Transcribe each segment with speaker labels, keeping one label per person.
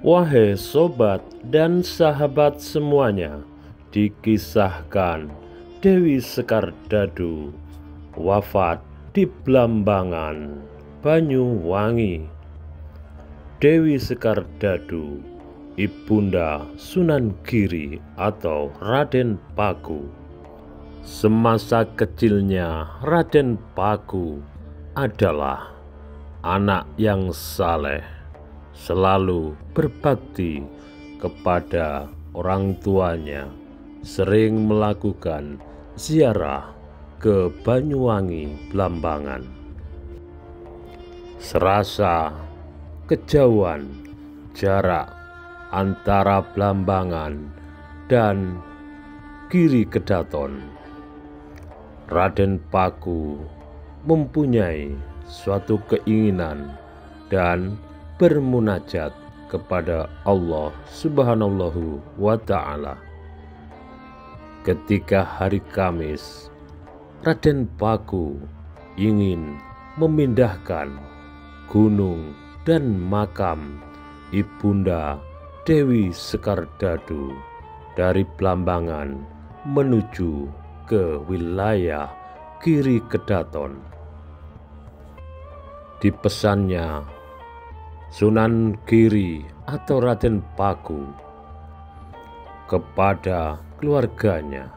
Speaker 1: Wahai sobat dan sahabat semuanya, dikisahkan Dewi Sekar Dadu wafat di Blambangan, Banyuwangi. Dewi Sekar Dadu, ibunda Sunan Giri atau Raden Paku. Semasa kecilnya Raden Paku adalah anak yang saleh, selalu berbakti kepada orang tuanya, sering melakukan ziarah ke Banyuwangi, Blambangan. Serasa kejauhan jarak antara Blambangan dan Giri Kedaton, Raden Paku mempunyai suatu keinginan dan bermunajat kepada Allah Subhanahu wa Ta'ala. Ketika hari Kamis, Raden Paku ingin memindahkan gunung dan makam ibunda Dewi Sekar Dadu dari Blambangan menuju ke wilayah Giri Kedaton. Dipesannya Sunan Giri atau Raden Paku kepada keluarganya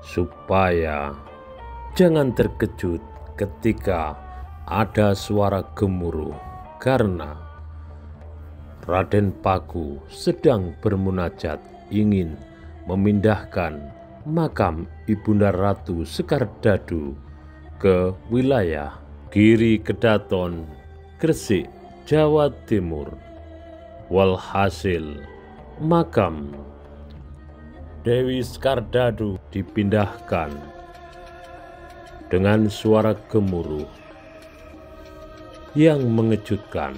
Speaker 1: supaya jangan terkejut ketika ada suara gemuruh, karena Raden Paku sedang bermunajat ingin memindahkan makam Ibunda Ratu Sekar Dadu ke wilayah Giri Kedaton, Gresik, Jawa Timur. Walhasil, makam Dewi Sekar Dadu dipindahkan dengan suara gemuruh yang mengejutkan.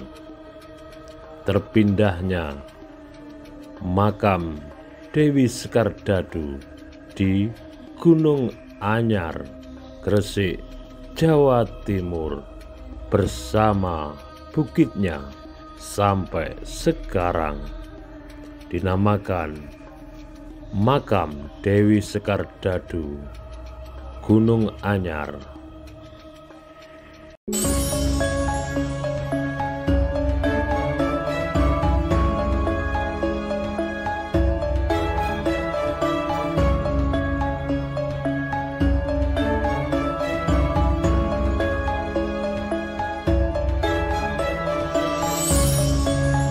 Speaker 1: Terpindahnya makam Dewi Sekar Dadu di Gunung Anyar, Gresik, Jawa Timur bersama bukitnya sampai sekarang dinamakan makam Dewi Sekar Dadu Gunung Anyar.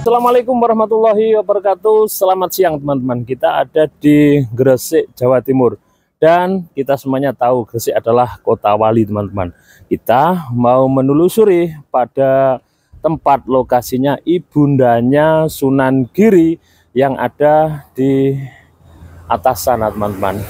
Speaker 2: Assalamualaikum warahmatullahi wabarakatuh. Selamat siang teman-teman. Kita ada di Gresik, Jawa Timur. Dan kita semuanya tahu Gresik adalah kota wali teman-teman. Kita mau menelusuri pada tempat lokasinya ibundanya Sunan Giri yang ada di atas sana teman-teman.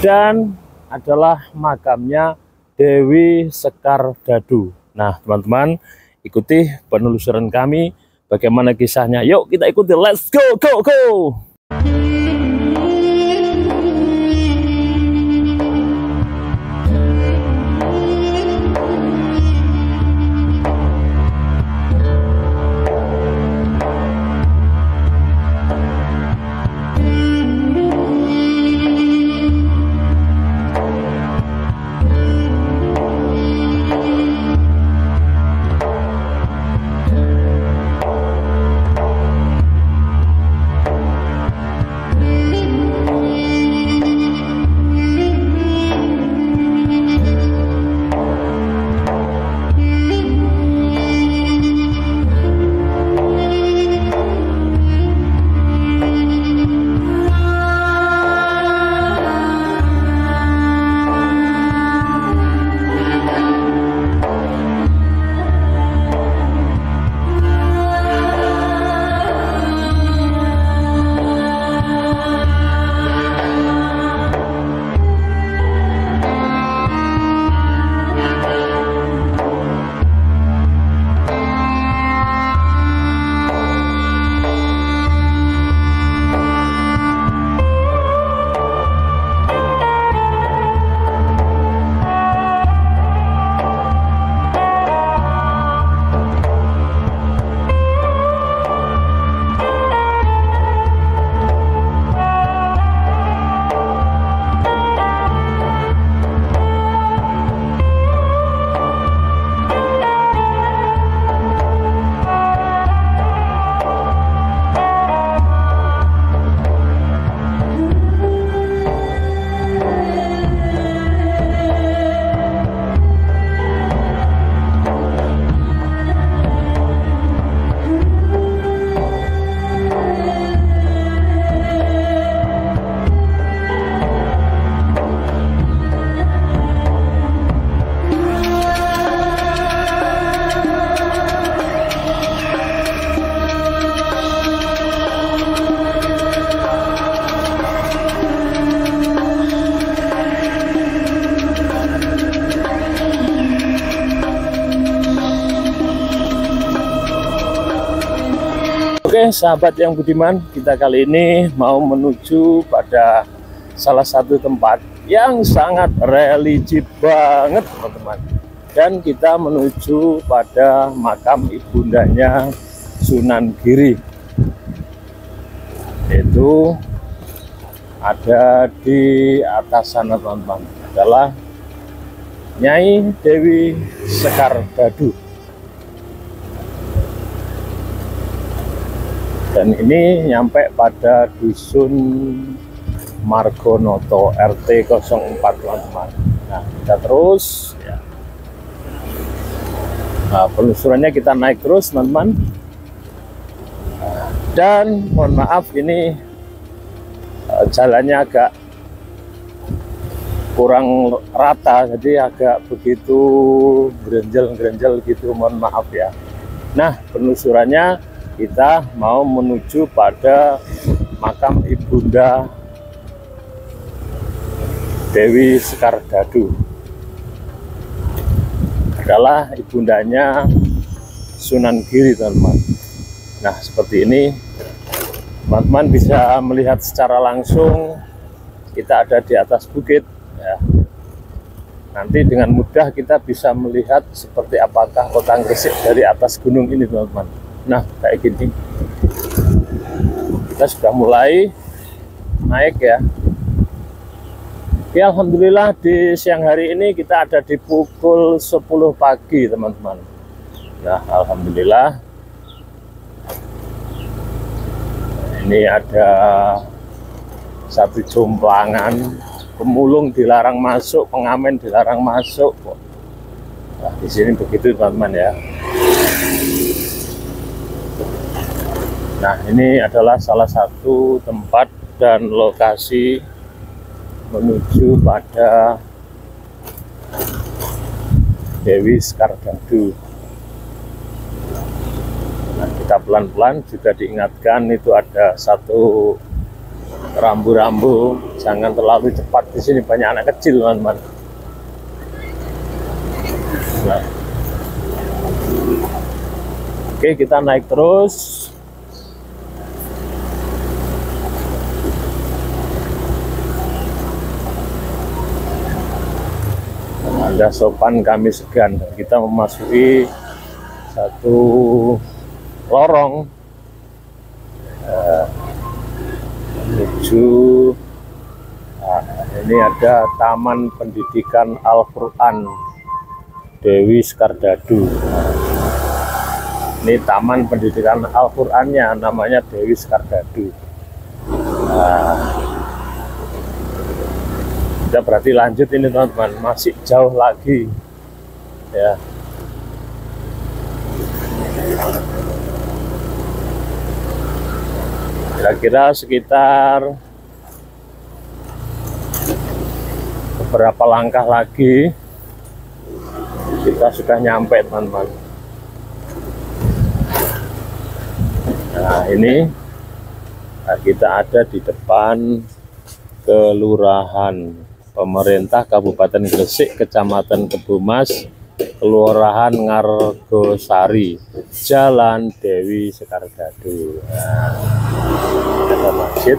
Speaker 2: Dan adalah makamnya Dewi Sekar Dadu. Nah teman-teman, ikuti penelusuran kami. Bagaimana kisahnya? Yuk kita ikuti, let's go, go, go! Oke, sahabat yang budiman, kita kali ini mau menuju pada salah satu tempat yang sangat religi banget, teman-teman. Dan kita menuju pada makam ibundanya Sunan Giri. Itu ada di atas sana, teman-teman. Adalah Nyai Dewi Sekar Dadu. Dan ini nyampe pada Dusun Margonoto RT 04, teman-teman. Nah, kita terus ya. Nah, penelusurannya kita naik terus, teman-teman. Dan mohon maaf ini jalannya agak kurang rata, jadi agak begitu gerenjel gitu, mohon maaf ya. Nah, penelusurannya kita mau menuju pada makam Ibunda Dewi Sekar Dadu. Adalah ibundanya Sunan Giri, teman-teman. Nah, seperti ini teman-teman bisa melihat secara langsung. Kita ada di atas bukit ya. Nanti dengan mudah kita bisa melihat seperti apakah kota Gresik dari atas gunung ini, teman-teman. Nah, kayak gini. Kita sudah mulai naik ya. Oke, alhamdulillah di siang hari ini kita ada di pukul 10 pagi, teman-teman. Nah, alhamdulillah. Ini ada satu jomplangan, pemulung dilarang masuk, pengamen dilarang masuk. Nah, di sini begitu, teman-teman ya. Nah, ini adalah salah satu tempat dan lokasi menuju pada Dewi Sekar Dadu. Nah, kita pelan-pelan juga diingatkan itu ada satu rambu-rambu, jangan terlalu cepat, di sini banyak anak kecil, teman-teman. Nah. Oke, kita naik terus. Ada sopan kami segan. Kita memasuki satu lorong menuju ini ada Taman Pendidikan Al-Quran Dewi Sekar Dadu. Ini Taman Pendidikan Al-Qurannya, namanya Dewi Sekar Dadu. Kita berarti lanjut ini, teman-teman, masih jauh lagi ya. Kira-kira sekitar beberapa langkah lagi kita sudah nyampe, teman-teman. Nah, ini kita ada di depan Kelurahan Pemerintah Kabupaten Gresik, Kecamatan Kebomas, Kelurahan Ngargosari, Jalan Dewi Sekar Dadu. Nah, ada masjid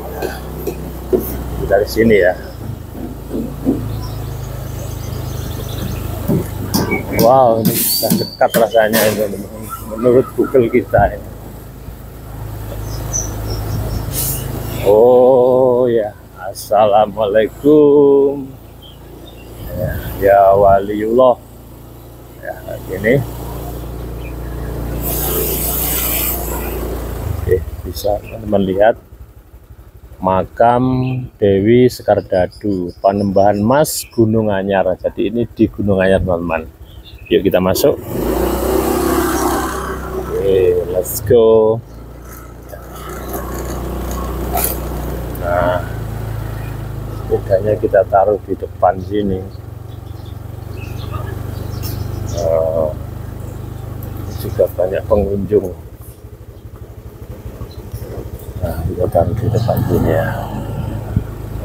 Speaker 2: dari sini ya. Wow, ini sudah dekat rasanya itu menurut Google kita ya. Oh ya. Assalamualaikum ya waliullah ya, gini. Oke, bisa melihat makam Dewi Sekar Dadu, Panembahan Mas, Gunung Anyar. Jadi ini di Gunung Anyar, teman-teman. Yuk kita masuk. Oke, let's go. Nah, sepedanya kita taruh di depan sini. Juga banyak pengunjung. Nah, kita taruh di depan sini ya.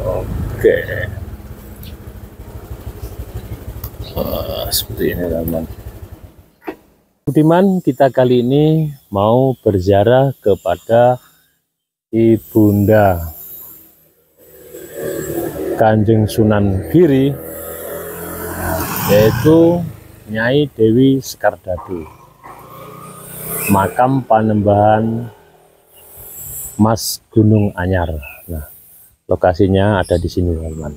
Speaker 2: Oke. Seperti ini, teman-teman. Budiman, kita kali ini mau berziarah kepada Ibunda Kanjeng Sunan Giri, yaitu Nyai Dewi Sekardadu, makam Panembahan Mas Gunung Anyar. Nah, lokasinya ada di sini teman-teman,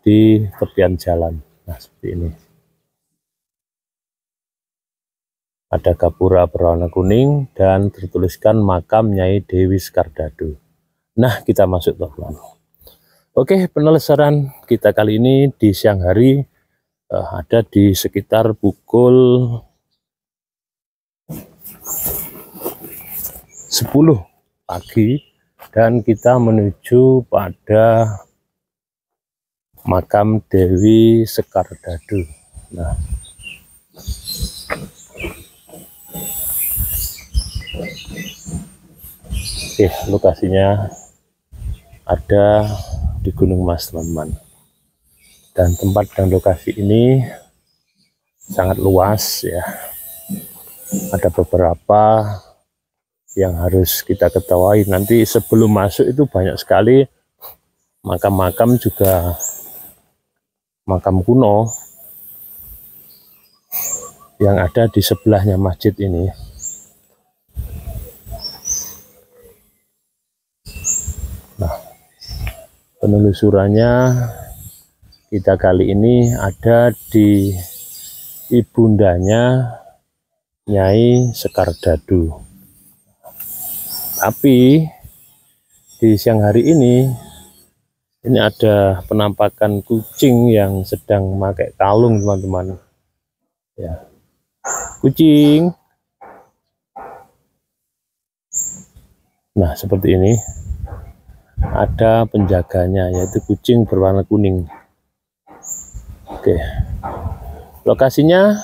Speaker 2: di tepian jalan. Nah, seperti ini. Ada gapura berwarna kuning dan tertuliskan makam Nyai Dewi Sekardadu. Nah, kita masuk teman-teman. Oke, penelusuran kita kali ini di siang hari ada di sekitar pukul 10 pagi dan kita menuju pada makam Dewi Sekardadu. Nah, oke, lokasinya ada di Gunung Mas teman-teman, dan tempat dan lokasi ini sangat luas ya. Ada beberapa yang harus kita ketahui. Nanti sebelum masuk itu banyak sekali makam-makam, juga makam kuno yang ada di sebelahnya masjid ini. Nah, penelusurannya kita kali ini ada di ibundanya Nyai Sekardadu. Tapi di siang hari ini ada penampakan kucing yang sedang memakai kalung teman-teman. Ya, kucing. Nah, seperti ini. Ada penjaganya, yaitu kucing berwarna kuning. Oke, lokasinya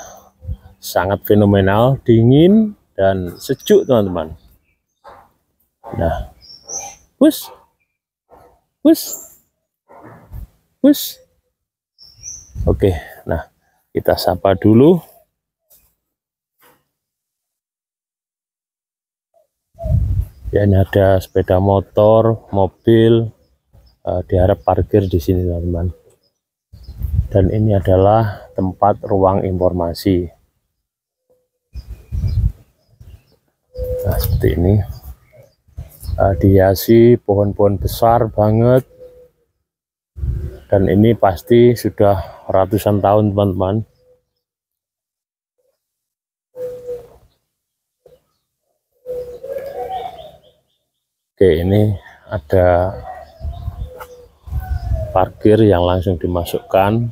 Speaker 2: sangat fenomenal, dingin dan sejuk teman-teman. Nah, push. Oke, nah kita sapa dulu. Ya, ini ada sepeda motor, mobil, diharap parkir di sini teman-teman. Dan ini adalah tempat ruang informasi. Nah, seperti ini. Dihiasi pohon-pohon besar banget. Dan ini pasti sudah ratusan tahun teman-teman. Oke, ini ada parkir yang langsung dimasukkan,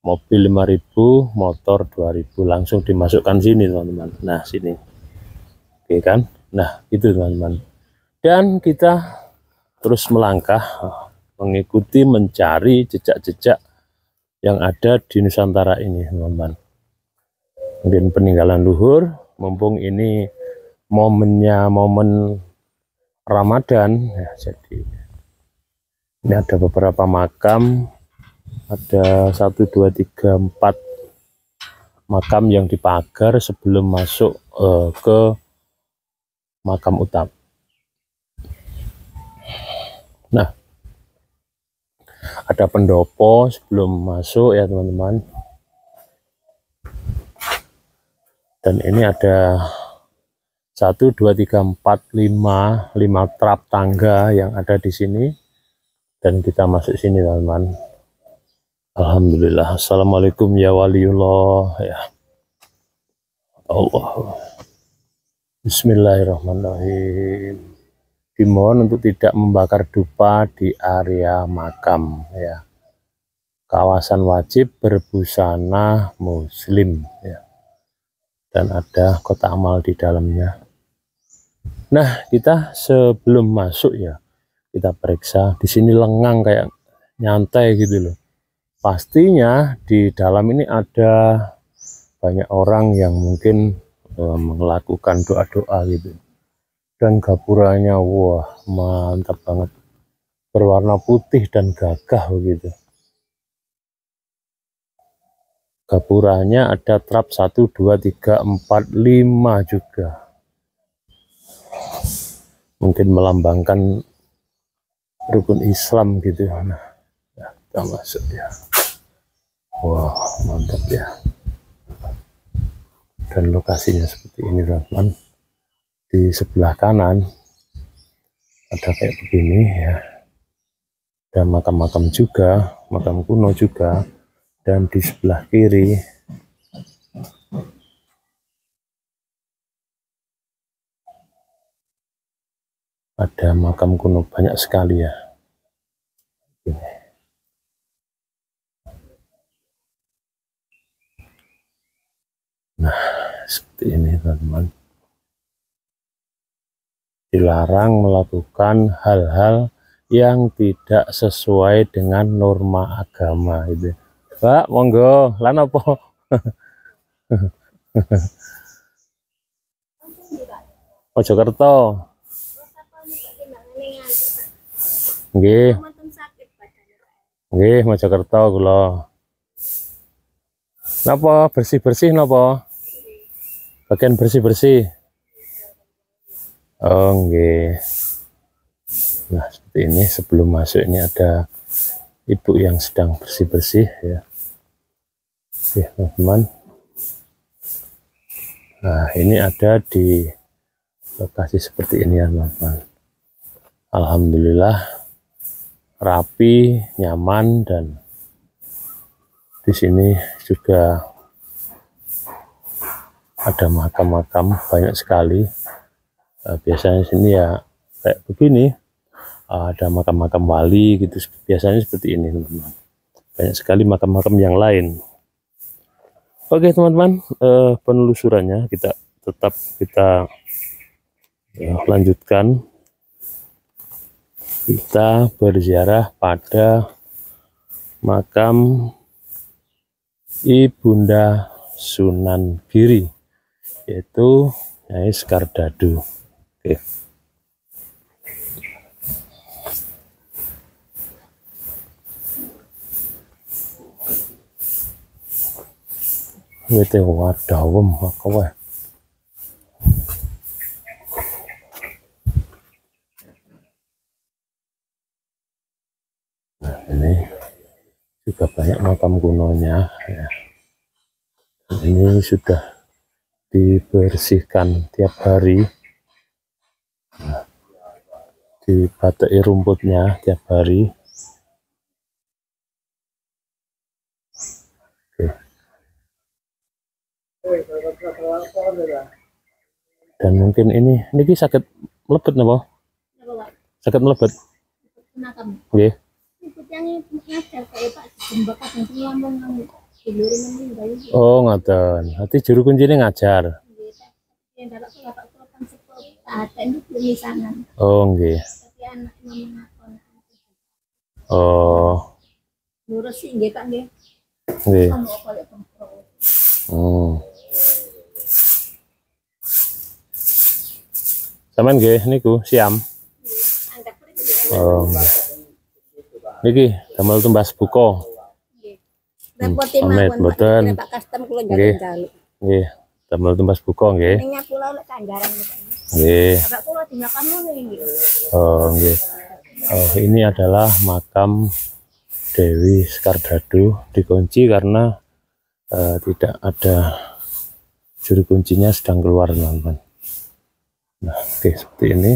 Speaker 2: mobil 5.000, motor 2.000 langsung dimasukkan sini teman-teman. Nah, sini. Oke kan? Nah, itu teman-teman. Dan kita terus melangkah mengikuti, mencari jejak-jejak yang ada di Nusantara ini teman-teman. Mungkin peninggalan luhur, mumpung ini momennya momen Ramadan ya, jadi ini ada beberapa makam, ada 1, 2, 3, 4 makam yang dipagar sebelum masuk ke makam utama. Nah, ada pendopo sebelum masuk ya teman-teman. Dan ini ada 1, 2, 3, 4, 5 trap tangga yang ada di sini, dan kita masuk sini teman-teman. Alhamdulillah. Assalamualaikum ya waliullah ya Allah. Bismillahirrahmanirrahim. Dimohon untuk tidak membakar dupa di area makam ya. Kawasan wajib berbusana muslim ya. Dan ada kotak amal di dalamnya. Nah, kita sebelum masuk ya, kita periksa. Di sini lengang kayak nyantai gitu loh. Pastinya di dalam ini ada banyak orang yang mungkin melakukan doa-doa gitu. Dan gapuranya, wah mantap banget. Berwarna putih dan gagah begitu. Gapuranya ada trap 1, 2, 3, 4, 5 juga. mungkin melambangkan rukun Islam gitu. Nah, ya, kita masuk ya. Wah, mantap ya. Dan lokasinya seperti ini teman-teman. Di sebelah kanan ada kayak begini ya. Ada makam-makam juga, makam kuno juga. Dan di sebelah kiri ada makam kuno banyak sekali ya. Ini. Nah, seperti ini teman-teman. Dilarang melakukan hal-hal yang tidak sesuai dengan norma agama itu. Pak, monggo, lan apa? Mojokerto. Nggih. Nggih, Mojokerto kula. Napa bersih-bersih napa? Bagian bersih-bersih. Oh, nggih. Nah, seperti ini sebelum masuk ini ada ibu yang sedang bersih-bersih ya. Oke, teman-teman. Nah, ini ada di lokasi seperti ini ya, teman-teman. Alhamdulillah rapi, nyaman, dan di sini juga ada makam-makam banyak sekali. Biasanya sini ya kayak begini, ada makam-makam wali gitu, biasanya seperti ini teman-teman. Banyak sekali makam-makam yang lain. Oke teman-teman, penelusurannya kita lanjutkan. Kita berziarah pada makam Ibunda Sunan Giri, yaitu Nyai Sekar Dadu. Oke. Wete wadawem kowe. Nah, ini juga banyak makam kunonya ya. Ini sudah dibersihkan tiap hari. Nah, dibateki rumputnya tiap hari. Oke. Dan mungkin ini sakit melebet napa? Sakit melebet. Nggih. Oh, ngoten. Hati juru kuncine ngajar. Oh, nggih. Oh. Lurus sih nggih, Pak nggih. Nggih. Sampeyan nggih niku siam. Oh. Niki damel tumbas buka. Nggih. Mboten. Nggih. Nggih, damel tumbas buka nggih. Nggih. Oh, nggih. Oh, ini adalah makam Dewi Sekar Dadu, dikunci karena tidak ada juru kuncinya, sedang keluar teman-teman. Nah, oke, seperti ini.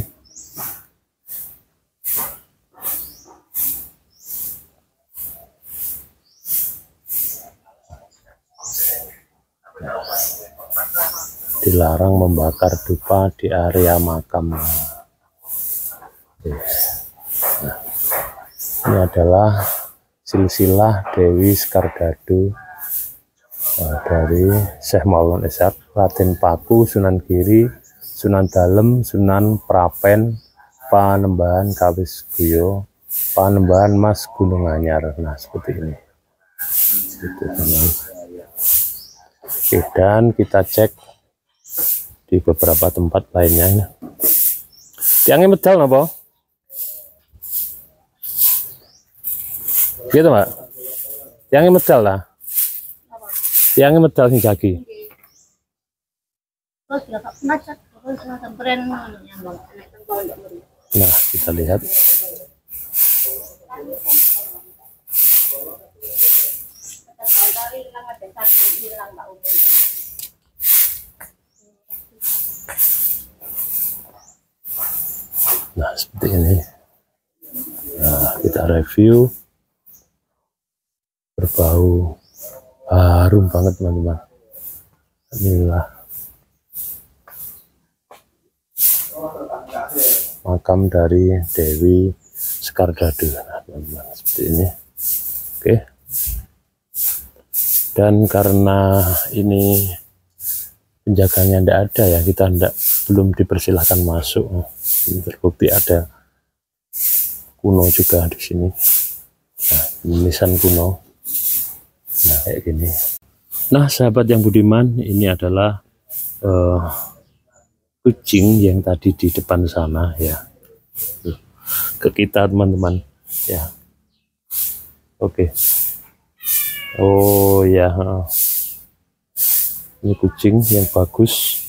Speaker 2: Dilarang membakar dupa di area makam. Nah, ini adalah silsilah Dewi Sekar Dadu dari Syekh Maulana Ishaq, Raden Paku, Sunan Giri, Sunan Dalem, Sunan Prapen, Panembahan Kawis Guyo, Panembahan Mas Gunung Anyar. Nah, seperti ini. Gitu, teman. Oke, dan kita cek di beberapa tempat lainnya. Tiangnya medal napa? Gitu, Mbak. Tiangnya medal lah. Tiangnya medal sing jagi. Nah, kita lihat. Nah, seperti ini. Nah, kita review. Berbau harum banget, teman-teman. Inilah makam dari Dewi Skardado. Nah, teman-teman, seperti ini. Oke. Dan karena ini penjaganya tidak ada ya, kita belum dipersilahkan masuk. Ini terbukti ada kuno juga di sini. Nah, nisan kuno. Nah, kayak gini. Nah, sahabat yang budiman, ini adalah kucing yang tadi di depan sana ya. Ke kita, teman-teman ya. Oke. Oh ya, ini kucing yang bagus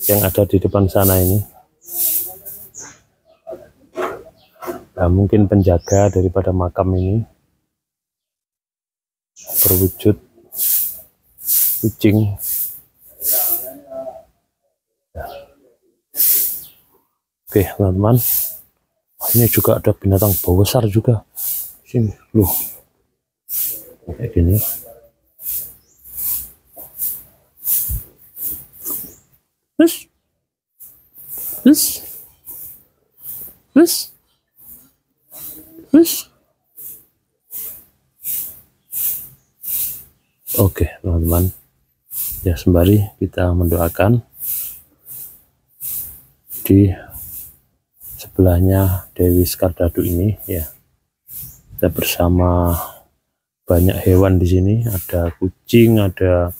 Speaker 2: yang ada di depan sana ini. Nah, mungkin penjaga daripada makam ini, berwujud kucing. Oke, teman-teman, ini juga ada binatang bau besar juga. Sini, loh, kayak gini. Oke, teman-teman, ya sembari kita mendoakan di sebelahnya Dewi Skardado ini ya. Kita bersama banyak hewan di sini, ada kucing, ada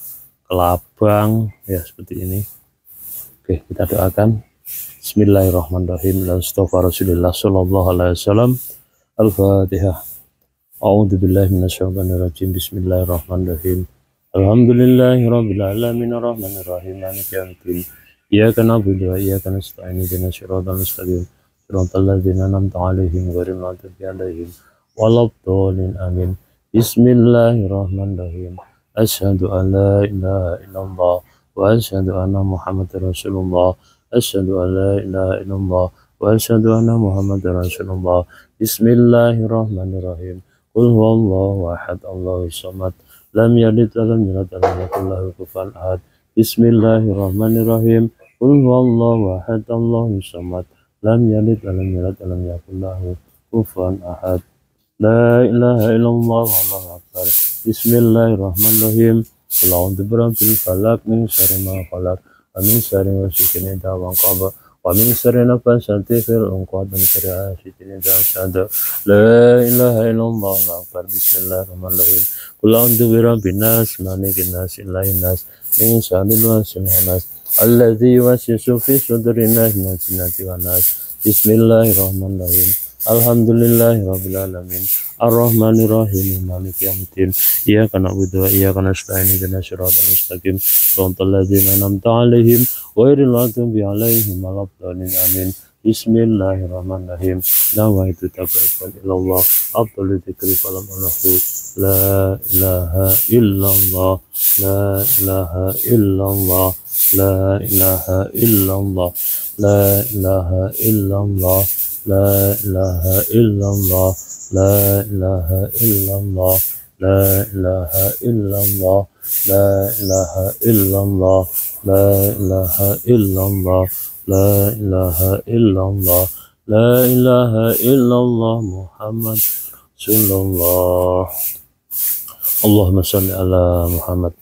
Speaker 2: kelabang ya, seperti ini. Oke, kita doakan. Bismillahirrahmanirrahim. Astagfirullahaladzim. Sallallahu alaihi wasallam. Al-Fatihah. A'udzubillahi minasyaitonirrajim. Bismillahirrahmanirrahim. Alhamdulillahirabbil alamin arrahmanir rahim maliki yaumiddin. Iyyaka na'budu wa iyyaka nasta'in ihdinas siratal mustaqim. Siratal ladzina an'amta 'alaihim ghairil maghdubi 'alaihim waladdallin. Amin. Bismillahirrahmanirrahim. Asyhadu an la ilaha illallah wa asyhadu anna Muhammadar Rasulullah. Asyhadu an la ilaha illallah wa asyhadu anna Muhammadar Rasulullah. Bismillahirrahmanirrahim. Qul huwallahu ahad, Allahus samad, lam yalid wa lam yulad wa lam yakul lahu kufuwan ahad. Bismillahirrahmanirrahim. Qul huwallahu ahad, Allahus samad, lam yalid wa lam yulad wa lam yakul lahu kufuwan ahad. La ilaha illallah wallahu akbar. Bismillahirrahmanirrahim. Qul a'udzu birabbil falaq min syarri ma khalaq wa min syarri ghasiqin idza waqab wa min syarri nafasati fil 'uqad wa min syarri hasidin idza hasad. La ilaha illallah wallahu akbar. Bismillahirrahmanirrahim. Qul a'udzu birabbin nas malikin nas ilahin nas min syarril waswasil nas alladzi yuwaswisu fi sudurin nas min jinnati wan nas. Bismillahirrahmanirrahim. Alhamdulillahirabbil alamin arrahmanir rahim maliki yaumiddin. Iyyaka na'budu wa iyyaka nasta'in ihdinas siratal mustaqim siratal ladzina an'amta 'alaihim ghairil maghdubi 'alaihim waladdallin. Amin. Bismillahirrahmanirrahim. Nawaitu taqarruban ilallah afdhalu dzikri falam alahu. La ilaha illallah, la ilaha illallah, la ilaha illallah, la ilaha illallah, la ilaha illallah, la ilaha illallah, la ilaha illallah, la ilaha illallah, la ilaha illallah, la ilaha illallah, la ilaha illallah Muhammad Rasulullah. Allahumma sholli ala Muhammad.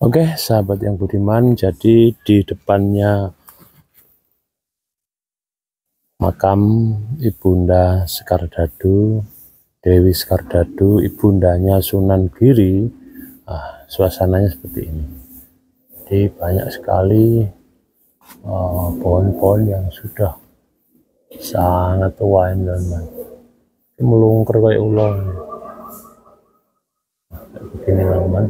Speaker 2: Oke, sahabat yang budiman, jadi di depannya makam Ibunda Skardado, Dewi Skardado, ibundanya Sunan Giri. Suasananya seperti ini. Jadi banyak sekali pohon-pohon yang sudah sangat tua ini, teman-teman. Melungker kayak ular. Kayak begini, teman-teman.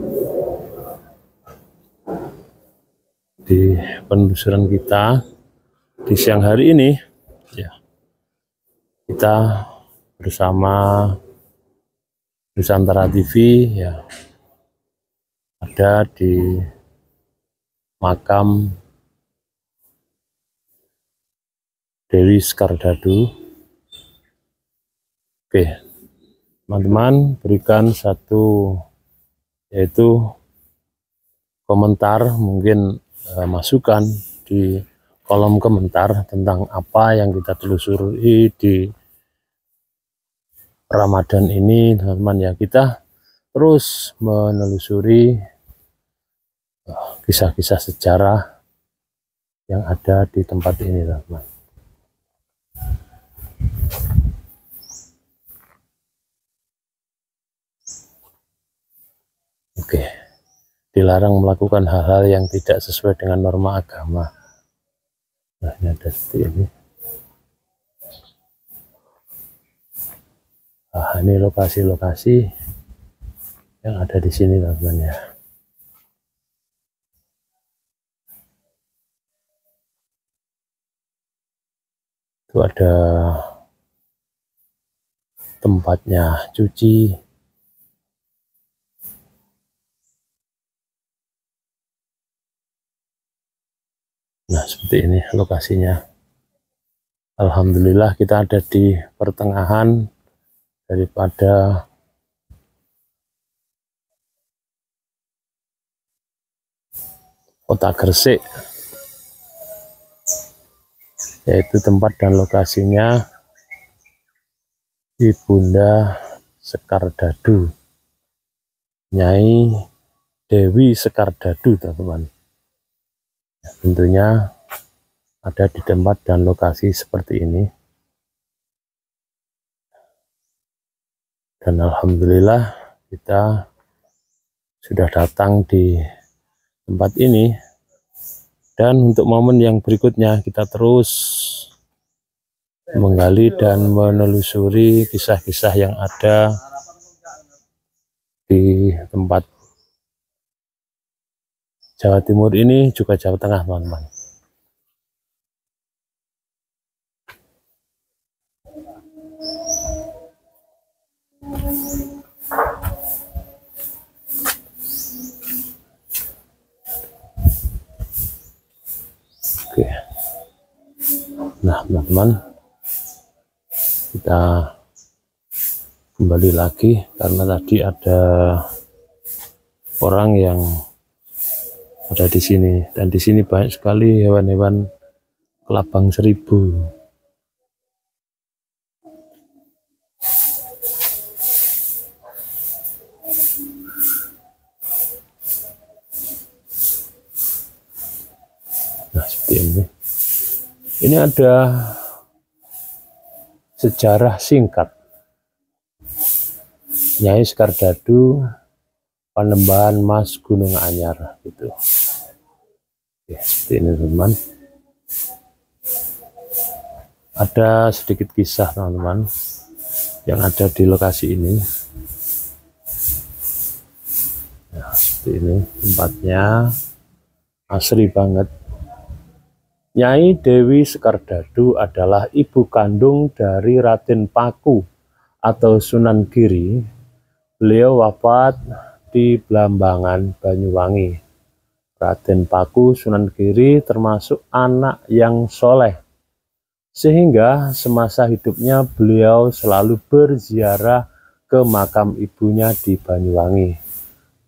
Speaker 2: di penelusuran kita di siang hari ini ya, kita bersama Nusantara TV ya, ada di makam Dewi Skardadu. Oke, teman-teman, berikan satu yaitu komentar, mungkin masukan di kolom komentar tentang apa yang kita telusuri di Ramadan ini, teman-teman ya. Kita terus menelusuri kisah-kisah sejarah yang ada di tempat ini, teman-teman. Oke, dilarang melakukan hal-hal yang tidak sesuai dengan norma agama. Nah, ini ada seperti ini. Nah, ini lokasi-lokasi yang ada di sini, teman-teman ya. Itu ada tempatnya cuci. Nah, seperti ini lokasinya. Alhamdulillah kita ada di pertengahan daripada kota Gresik, yaitu tempat dan lokasinya Ibunda Skardadu, Nyai Dewi Skardadu, teman-teman. Ya, tentunya ada di tempat dan lokasi seperti ini. Dan alhamdulillah kita sudah datang di tempat ini. Dan untuk momen yang berikutnya kita terus menggali dan menelusuri kisah-kisah yang ada di tempat Jawa Timur ini, juga Jawa Tengah, teman-teman. Oke. Nah, teman-teman, kita kembali lagi karena tadi ada orang yang ada di sini, dan di sini banyak sekali hewan-hewan kelabang seribu. Nah, seperti ini. Ini ada sejarah singkat Nyai Skardadu, Panembahan Mas Gunung Anyar gitu. Oke, seperti ini, teman-teman. Ada sedikit kisah, teman-teman, yang ada di lokasi ini. Nah, seperti ini tempatnya, asri banget. Nyai Dewi Skardadu adalah ibu kandung dari Raden Paku atau Sunan Giri. Beliau wafat di Blambangan, Banyuwangi. Raden Paku Sunan Giri termasuk anak yang soleh, sehingga semasa hidupnya beliau selalu berziarah ke makam ibunya di Banyuwangi.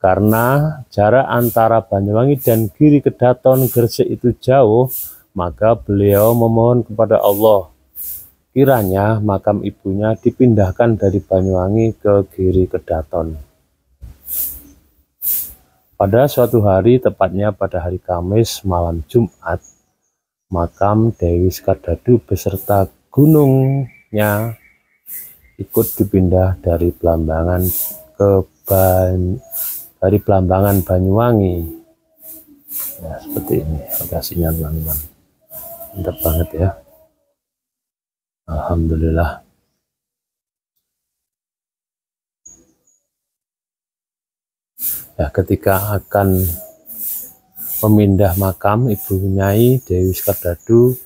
Speaker 2: Karena jarak antara Banyuwangi dan Giri Kedaton Gresik itu jauh, maka beliau memohon kepada Allah kiranya makam ibunya dipindahkan dari Banyuwangi ke Giri Kedaton. Pada suatu hari, tepatnya pada hari Kamis malam Jumat, makam Dewi Skardadu beserta gunungnya ikut dipindah dari Blambangan dari Blambangan Banyuwangi. Nah, seperti ini lokasinya, teman-teman. Mantap banget ya. Alhamdulillah. Ya, ketika akan
Speaker 1: memindah makam Ibu Nyai Dewi Sekardadu,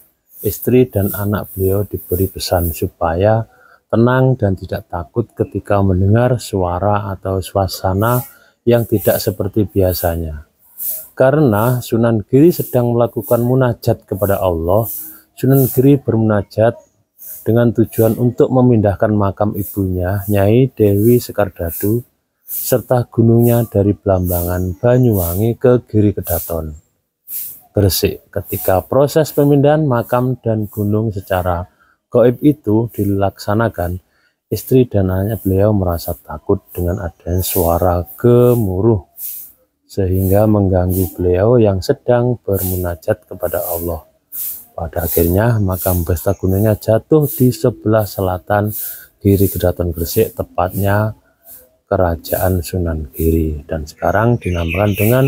Speaker 1: istri dan anak beliau diberi pesan supaya tenang dan tidak takut ketika mendengar suara atau suasana yang tidak seperti biasanya. Karena Sunan Giri sedang melakukan munajat kepada Allah, Sunan Giri bermunajat dengan tujuan untuk memindahkan makam ibunya, Nyai Dewi Sekardadu, serta gunungnya dari Blambangan Banyuwangi ke Giri Kedaton, Gresik. Ketika proses pemindahan makam dan gunung secara gaib itu dilaksanakan, istri dan anaknya beliau merasa takut dengan adanya suara gemuruh, sehingga mengganggu beliau yang sedang bermunajat kepada Allah. Pada akhirnya makam beserta gunungnya jatuh di sebelah selatan Giri Kedaton Gresik, tepatnya Kerajaan Sunan Giri, dan sekarang dinamakan dengan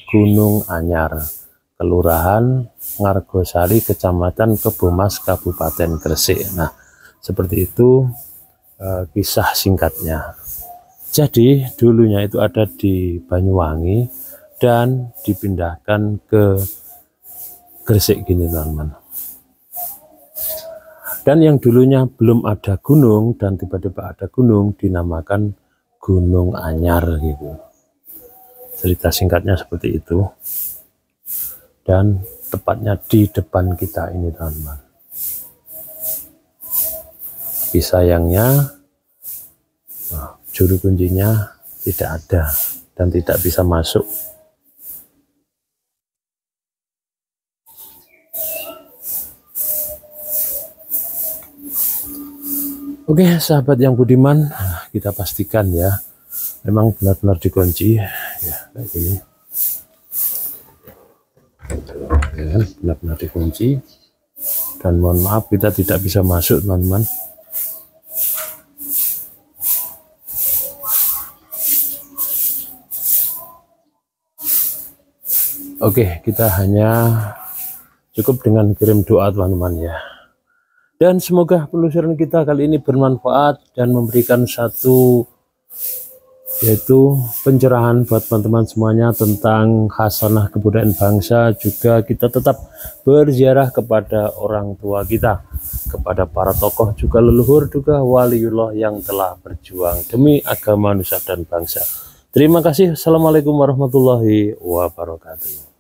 Speaker 1: Gunung Anyar, Kelurahan Ngargosari, Kecamatan Kebomas, Kabupaten Gresik. Nah, seperti itu kisah singkatnya. Jadi dulunya itu ada di Banyuwangi dan dipindahkan ke Gresik gini teman-teman. Dan yang dulunya belum ada gunung dan tiba-tiba ada gunung dinamakan Gunung Anyar gitu. Cerita singkatnya seperti itu. Dan tepatnya di depan kita ini teman-teman. Tapi sayangnya juru kuncinya tidak ada dan tidak bisa masuk. Oke, sahabat yang budiman, kita pastikan ya, memang benar-benar dikunci ya, kayak gini. Ya, benar-benar dikunci, dan mohon maaf kita tidak bisa masuk teman-teman. Oke, kita hanya cukup dengan kirim doa teman-teman ya. Dan semoga penelusuran kita kali ini bermanfaat dan memberikan satu, yaitu pencerahan buat teman-teman semuanya tentang khasanah kebudayaan bangsa. Juga kita tetap berziarah kepada orang tua kita, kepada para tokoh juga leluhur, juga waliullah yang telah berjuang demi agama, nusa dan bangsa. Terima kasih. Assalamualaikum warahmatullahi wabarakatuh.